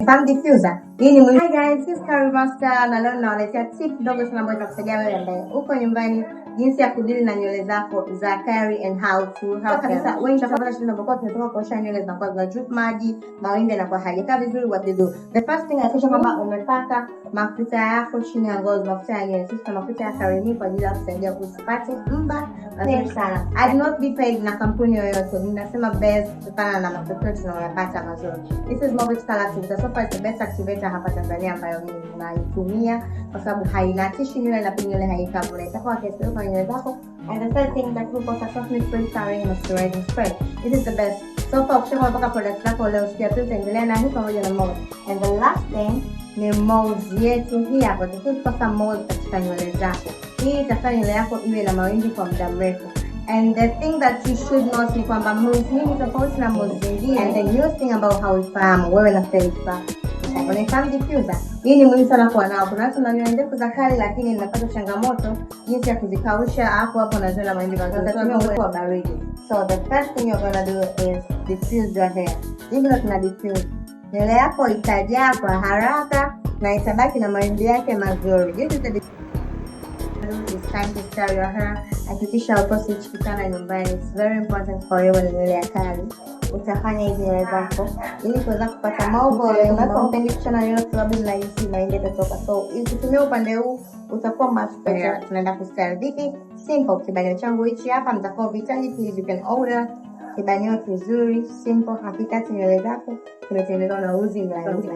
Palm diffuser. Hii ni Hi guys, this is Curry Master na leo nawaletea tip ndogo sana ambayo itakusaidia wewe ambaye uko nyumbani jinsi ya kudili na nywele zako za curly and how to help kabisa. Wengi tunapata shida kwa tunatoka kuosha nywele zinakuwa zina drip maji, mawimbi yanakuwa hayakaa vizuri. What to do? The first thing hakikisha kwamba umepaka mafuta yako chini ya ngozi, mafuta ya nywele. Sisi tuna mafuta ya curly kwa ajili ya kusaidia usipate mba nzuri sana. I do not be paid na kampuni yoyote. Ninasema best kutokana na mafuta tunayopata mazuri. This is Movital Activator. So far it's the best activator hapa Tanzania ambayo mimi naitumia kwa sababu hainatishi nywele na pia nywele haikabula. Itakuwa kesi kwa nywele zako. And the third thing that we got a softness spray powering moisturizing spray. This is the best. So far ukisema mpaka product zako leo sikia tu endelea na hii pamoja na mold. And the last thing ni mold yetu hii hapa. Tukipaka mold katika nywele zako. Hii itafanya nywele yako iwe na mawimbi kwa muda mrefu. And the thing that you should know ni kwamba mold hii ni tofauti na mold zingine. And the new thing about hauifahamu wewe na taifa. When it comes diffuser, hii ni muhimu sana kuwa nao. Kuna watu wananyoa ndefu za kali lakini ninapata changamoto jinsi ya kuzikausha hapo na zile mawimbi mazuri. Utatumia uwepo wa baridi. So the first thing you're gonna do is diffuse your hair. Hivi ndo tuna diffuse. Nywele yako itajaa kwa haraka na itabaki na mawimbi yake mazuri. This is the it's time to style your hair. Hakikisha uposi chikana nyumbani. It's very important for you when nywele ya kali. Utafanya hizi nywele zako ili kuweza kupata maumbo unapopendi kuchana nywele kwa sababu zinahisi na inge kutoka. So ukitumia upande huu utakuwa much better. Tunaenda kustyle vipi? Simple. Kibanio changu hichi hapa mtakao vitaji, please you can order. Kibanio kizuri, simple, hakikati nywele zako kimetengenezwa na uzi mlaini.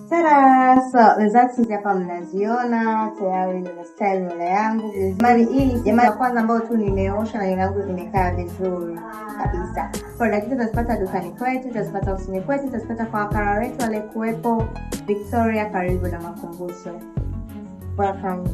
Tada! So, results hizi hapa mnaziona, tayari nimestyle nywele yangu vizuri. Hii ni jamaa ya kwanza ambayo tu nimeosha na nywele yangu zimekaa vizuri kabisa. Product hizi tutazipata dukani kwetu, tutazipata ofisini kwetu, tutazipata kwa wakala wetu wale kuwepo Victoria karibu na Makumbusho. Welcome.